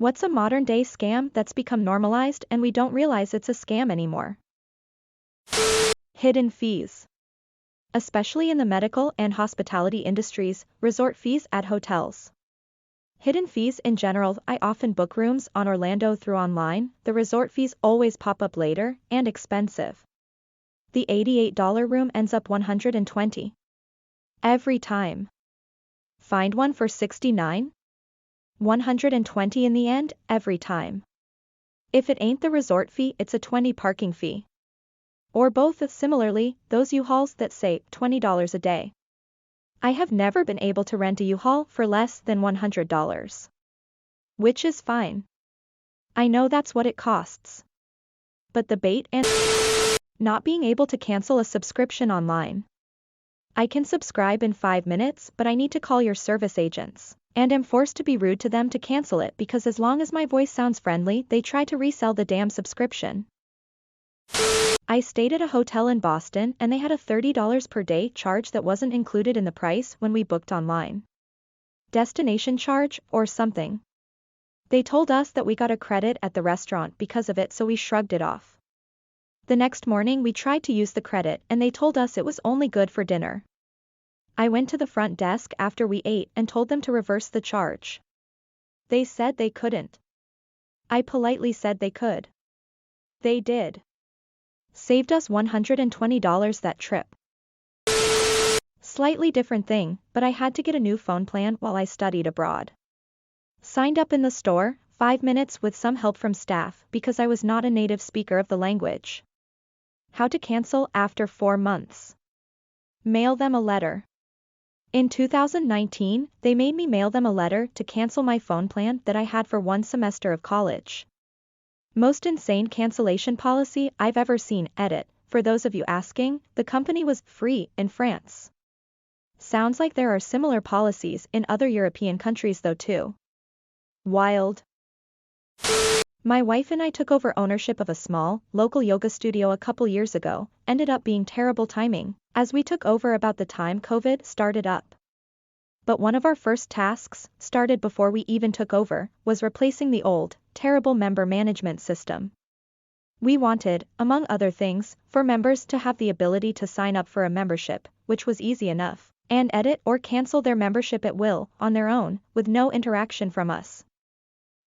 What's a modern-day scam that's become normalized and we don't realize it's a scam anymore? Hidden fees. Especially in the medical and hospitality industries, resort fees at hotels. Hidden fees in general. I often book rooms on Orlando through online. The resort fees always pop up later and expensive. The $88 room ends up $120 every time. Find one for $69, $120 in the end every time. If it ain't the resort fee, it's a $20 parking fee. Or both. Similarly, those Uhauls that say $20 a day. I have never been able to rent a U-Haul for less than $100. Which is fine. I know that's what it costs. But the bait and not being able to cancel a subscription online. I can subscribe in 5 minutes, but I need to call your service agents, and am forced to be rude to them to cancel it because as long as my voice sounds friendly, they try to resell the damn subscription. I stayed at a hotel in Boston and they had a $30 per day charge that wasn't included in the price when we booked online. Destination charge, or something. They told us that we got a credit at the restaurant because of it, so we shrugged it off. The next morning we tried to use the credit and they told us it was only good for dinner. I went to the front desk after we ate and told them to reverse the charge. They said they couldn't. I politely said they could. They did. Saved us $120 that trip. Slightly different thing, but I had to get a new phone plan while I studied abroad. Signed up in the store, 5 minutes with some help from staff because I was not a native speaker of the language. How to cancel after 4 months. Mail them a letter. In 2019, they made me mail them a letter to cancel my phone plan that I had for 1 semester of college. Most insane cancellation policy I've ever seen. Edit, for those of you asking, the company was free in France. Sounds like there are similar policies in other European countries though too. Wild. My wife and I took over ownership of a small, local yoga studio a couple years ago. Ended up being terrible timing, as we took over about the time COVID started up. But one of our first tasks, started before we even took over, was replacing the old, terrible member management system. We wanted, among other things, for members to have the ability to sign up for a membership, which was easy enough, and edit or cancel their membership at will, on their own, with no interaction from us.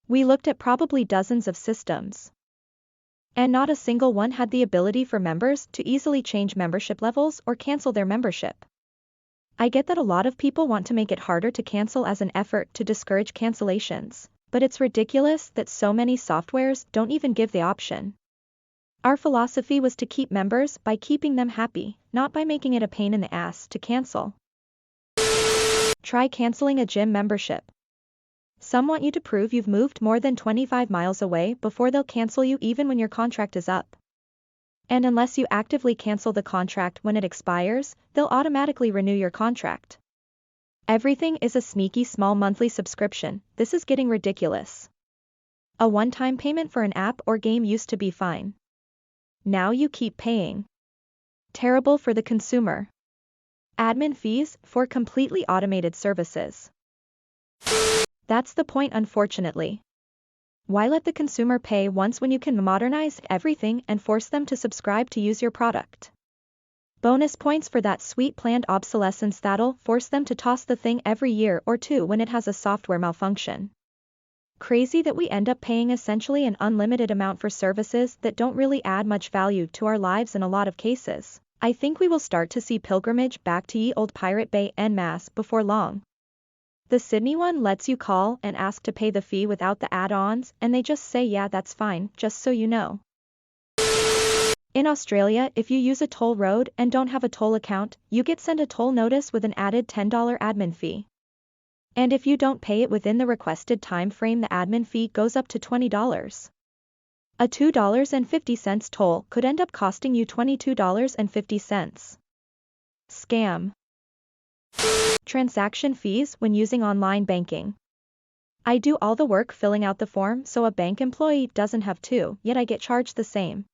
We looked at probably dozens of systems. And not a single one had the ability for members to easily change membership levels or cancel their membership. I get that a lot of people want to make it harder to cancel as an effort to discourage cancellations, but it's ridiculous that so many softwares don't even give the option. Our philosophy was to keep members by keeping them happy, not by making it a pain in the ass to cancel. Try canceling a gym membership. Some want you to prove you've moved more than 25 miles away before they'll cancel you even when your contract is up. And unless you actively cancel the contract when it expires, they'll automatically renew your contract. Everything is a sneaky small monthly subscription. This is getting ridiculous. A one-time payment for an app or game used to be fine. Now you keep paying. Terrible for the consumer. Admin fees for completely automated services. That's the point, unfortunately. Why let the consumer pay once when you can modernize everything and force them to subscribe to use your product? Bonus points for that sweet planned obsolescence that'll force them to toss the thing every year or two when it has a software malfunction. Crazy that we end up paying essentially an unlimited amount for services that don't really add much value to our lives in a lot of cases. I think we will start to see pilgrimage back to ye old Pirate Bay en masse before long. The Sydney one lets you call and ask to pay the fee without the add-ons, and they just say yeah, that's fine, just so you know. In Australia, if you use a toll road and don't have a toll account, you get sent a toll notice with an added $10 admin fee. And if you don't pay it within the requested time frame, the admin fee goes up to $20. A $2.50 toll could end up costing you $22.50. Scam. Transaction fees when using online banking. I do all the work filling out the form so a bank employee doesn't have to, yet I get charged the same.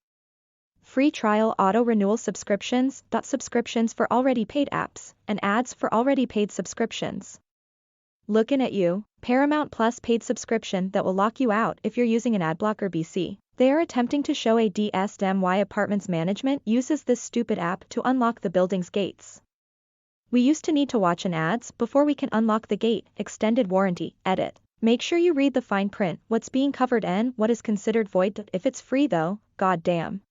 Free trial auto-renewal subscriptions, subscriptions for already paid apps, and ads for already paid subscriptions. Looking at you, Paramount Plus paid subscription that will lock you out if you're using an adblocker BC. They are attempting to show a DSMY Apartments management uses this stupid app to unlock the building's gates. We used to need to watch an ads before we can unlock the gate, extended warranty, edit. Make sure you read the fine print, what's being covered and what is considered void. If it's free though, goddamn.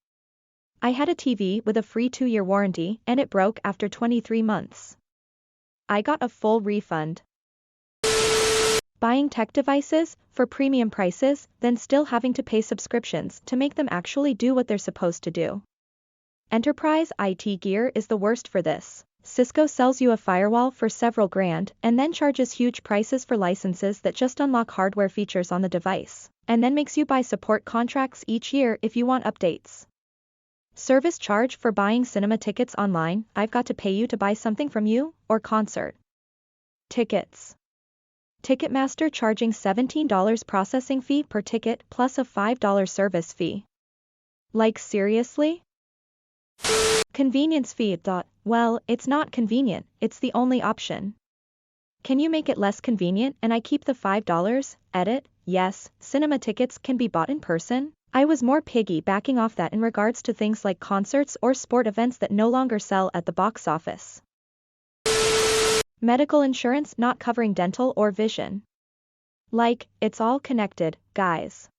I had a TV with a free 2-year warranty and it broke after 23 months. I got a full refund. Buying tech devices for premium prices, then still having to pay subscriptions to make them actually do what they're supposed to do. Enterprise IT gear is the worst for this. Cisco sells you a firewall for several grand and then charges huge prices for licenses that just unlock hardware features on the device, and then makes you buy support contracts each year if you want updates. Service charge for buying cinema tickets online. I've got to pay you to buy something from you, or concert tickets. Ticketmaster charging $17 processing fee per ticket plus a $5 service fee. Like seriously? Convenience fee. Well, it's not convenient, it's the only option. Can you make it less convenient and I keep the $5? Edit. Yes, cinema tickets can be bought in person. I was more backing off that in regards to things like concerts or sport events that no longer sell at the box office. Medical insurance not covering dental or vision. Like, it's all connected, guys.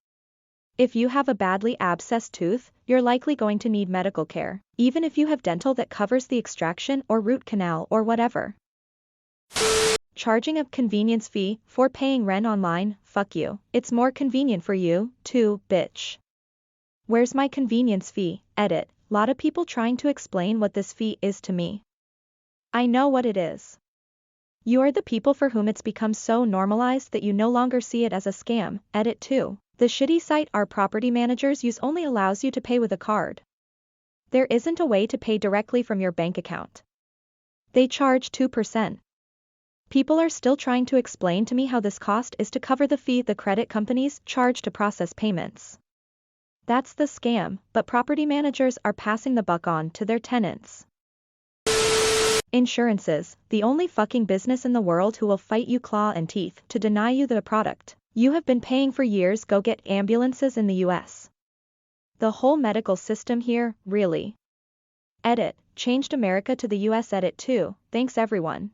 If you have a badly abscessed tooth, you're likely going to need medical care, even if you have dental that covers the extraction or root canal or whatever. Charging a convenience fee for paying rent online, fuck you. It's more convenient for you, too, bitch. Where's my convenience fee? Edit. Lot of people trying to explain what this fee is to me. I know what it is. You are the people for whom it's become so normalized that you no longer see it as a scam. Edit 2. The shitty site our property managers use only allows you to pay with a card. There isn't a way to pay directly from your bank account. They charge 2%. People are still trying to explain to me how this cost is to cover the fee the credit companies charge to process payments. That's the scam, but property managers are passing the buck on to their tenants. Insurances, the only fucking business in the world who will fight you claw and teeth to deny you the product you have been paying for years. Go get ambulances in the US. The whole medical system here, really. Edit, changed America to the US. Edit 2, thanks everyone.